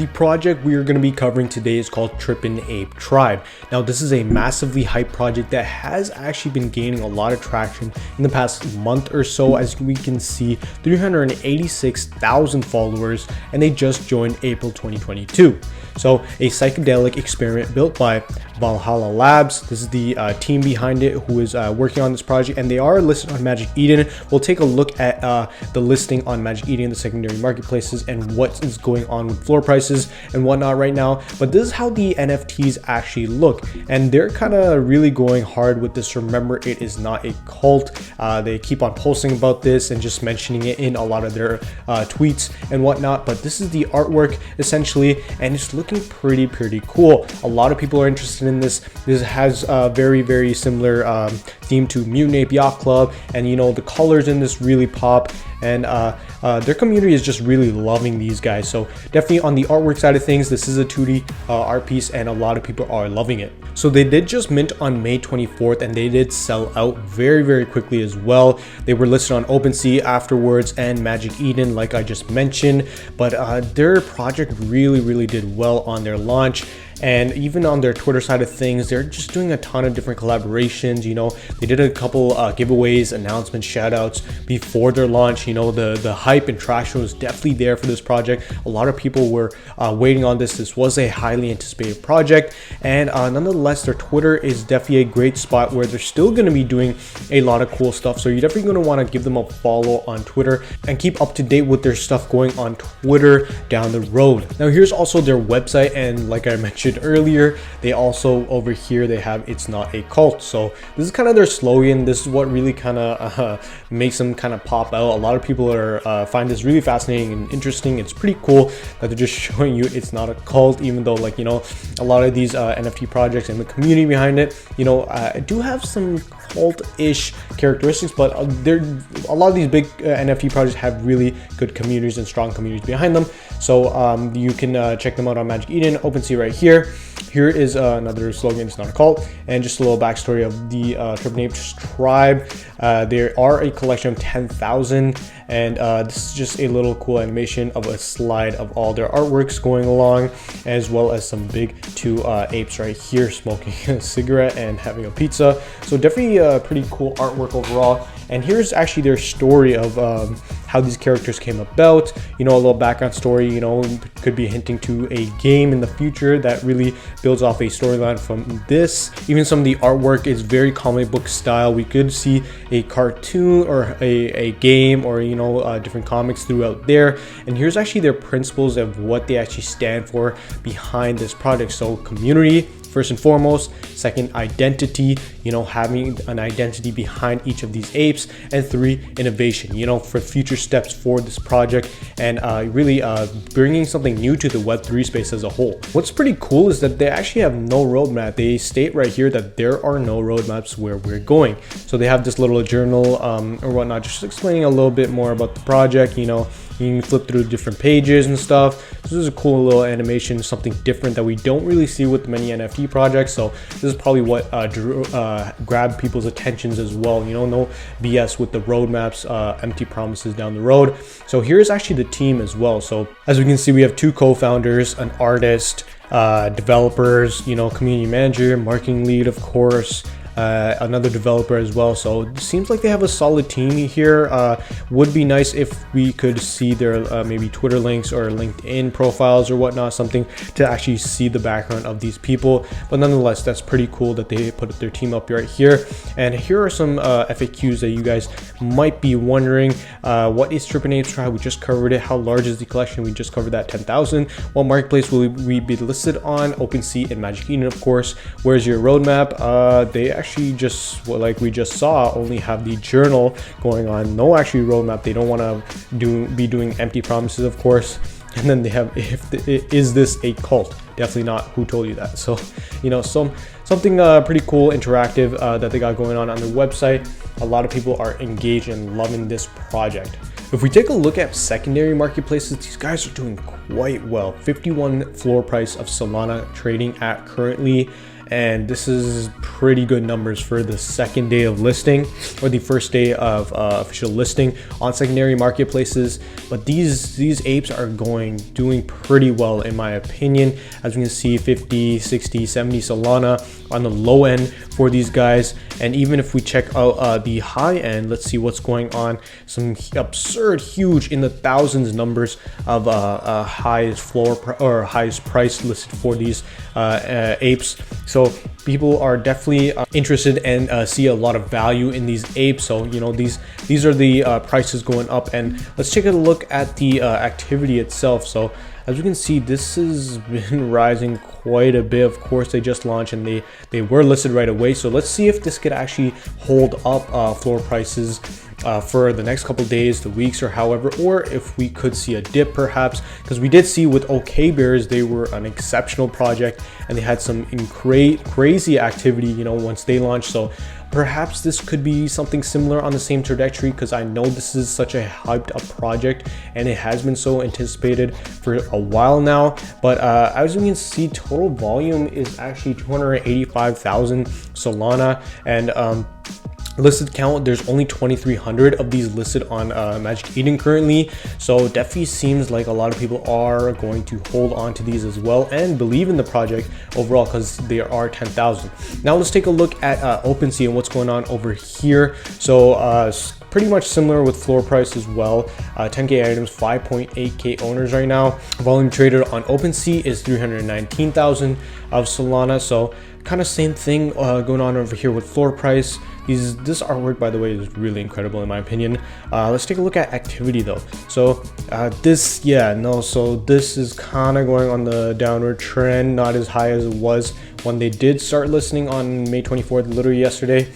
The project we are going to be covering today is called Trippin Ape Tribe. Now, this is a massively hyped project that has actually been gaining a lot of traction in the past month or so. As we can see, 386,000 followers, and they just joined April 2022. So, a psychedelic experiment built by Valhalla Labs. This is the team behind it who is working on this project, and they are listed on Magic Eden. We'll take a look at the listing on Magic Eden, the secondary marketplaces, and what is going on with floor prices and whatnot right now. But this is how the NFTs actually look, and they're kind of really going hard with this. Remember, it is not a cult. They keep on posting about this and just mentioning it in a lot of their tweets and whatnot. But this is the artwork essentially, and it's looking pretty cool. A lot of people are interested in this. This has a very similar theme to Mutant Ape Yacht Club, and you know, the colors in this really pop, and their community is just really loving these guys. So definitely on the artwork side of things, this is a 2D art piece, and a lot of people are loving it. So they did just mint on May 24th, and they did sell out very quickly as well. They were listed on OpenSea afterwards and Magic Eden, like I just mentioned. But their project really did well on their launch. And even on their Twitter side of things, they're just doing a ton of different collaborations. You know, they did a couple giveaways, announcements, shout outs before their launch. You know, the hype and traction was definitely there for this project. A lot of people were waiting on this. This was a highly anticipated project, and nonetheless, their Twitter is definitely a great spot where they're still going to be doing a lot of cool stuff. So you're definitely going to want to give them a follow on Twitter and keep up to date with their stuff going on Twitter down the road. Now, here's also their website, and like I mentioned earlier, they also over here they have "It's Not a Cult." So this is kind of their slogan. This is what really kind of makes them kind of pop out. A lot of people are find this really fascinating and interesting. It's pretty cool that they're just showing you it's not a cult, even though, like, you know, a lot of these NFT projects and the community behind it, you know, do have some cult-ish characteristics, but a lot of these big NFT projects have really good communities and strong communities behind them. So you can check them out on Magic Eden, OpenSea right here. Here is another slogan, "It's Not a Cult," and just a little backstory of the Trippin Apes Tribe. There are a collection of 10,000, and this is just a little cool animation of a slide of all their artworks going along, as well as some big two apes right here smoking a cigarette and having a pizza. So definitely a pretty cool artwork overall. And here's actually their story of how these characters came about. You know, a little background story, you know, could be hinting to a game in the future that really builds off a storyline from this. Even some of the artwork is very comic book style. We could see a cartoon or a game, or, you know, different comics throughout there. And here's actually their principles of what they actually stand for behind this project. So community, first and foremost. Second, identity, you know, having an identity behind each of these apes. And 3, innovation, you know, for future steps for this project, and really bringing something new to the Web3 space as a whole. What's pretty cool is that they actually have no roadmap. They state right here that there are no roadmaps where we're going. So they have this little journal or whatnot, just explaining a little bit more about the project. You know, you can flip through different pages and stuff. So this is a cool little animation, something different that we don't really see with many NFT projects. So this is probably what grabbed people's attentions as well. You know, no BS with the roadmaps, empty promises down the road. So here's actually the team as well. So as we can see, we have 2 co-founders, an artist, developers, you know, community manager, marketing lead, of course, another developer as well. So it seems like they have a solid team here. Would be nice if we could see their maybe Twitter links or LinkedIn profiles or whatnot, something to actually see the background of these people. But nonetheless, that's pretty cool that they put their team up right here. And here are some FAQs that you guys might be wondering. What is Trippin Apes Tribe? We just covered it. How large is the collection? We just covered that, 10,000. What marketplace will we be listed on? OpenSea and Magic Eden, of course. Where's your roadmap? They actually just, like we just saw, only have the journal going on, no actually roadmap. They don't want to be doing empty promises, of course. And then they have, is this a cult? Definitely not. Who told you that? So, you know, something pretty cool, interactive that they got going on their website. A lot of people are engaged and loving this project. If we take a look at secondary marketplaces, these guys are doing quite well. 51 floor price of Solana trading at currently. and this is pretty good numbers for the second day of listing, or the first day of official listing on secondary marketplaces. But these apes are doing pretty well in my opinion. As we can see, 50, 60, 70 Solana on the low end for these guys. And even if we check out the high end, let's see what's going on. Some absurd huge in the thousands numbers of highest price listed for these apes. So people are definitely interested and see a lot of value in these apes. So you know, these are the prices going up. And let's take a look at the activity itself. So as you can see, this has been rising quite a bit. Of course, they just launched and they were listed right away. So let's see if this could actually hold up floor prices for the next couple days, the weeks, or however, or if we could see a dip perhaps, because we did see with OK Bears, they were an exceptional project and they had some crazy activity, you know, once they launched. So perhaps this could be something similar on the same trajectory, because I know this is such a hyped up project and it has been so anticipated for a while now. But as you can see, total volume is actually 285,000 Solana, and listed count, there's only 2,300 of these listed on Magic Eden currently. So definitely seems like a lot of people are going to hold on to these as well and believe in the project overall, because there are 10,000. Now let's take a look at OpenSea and what's going on over here. So pretty much similar with floor price as well. 10k items, 5.8k owners right now. Volume traded on OpenSea is 319,000 of Solana. So kind of same thing going on over here with floor price. This artwork, by the way, is really incredible in my opinion. Let's take a look at activity though. So this is kind of going on the downward trend, not as high as it was when they did start listening on May 24th, literally yesterday.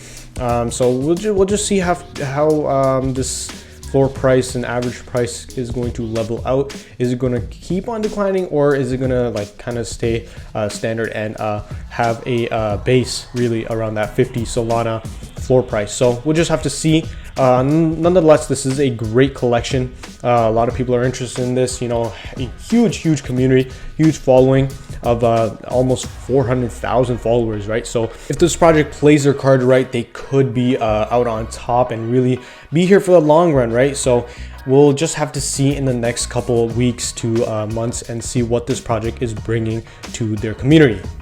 So we'll just see how this floor price and average price is going to level out. Is it going to keep on declining, or is it going to like kind of stay standard and have a base really around that 50 Solana floor price? So we'll just have to see. Nonetheless, this is a great collection. A lot of people are interested in this, you know, a huge community, huge following of almost 400,000 followers, right? So if this project plays their card right, they could be out on top and really be here for the long run, right? So we'll just have to see in the next couple of weeks to months and see what this project is bringing to their community.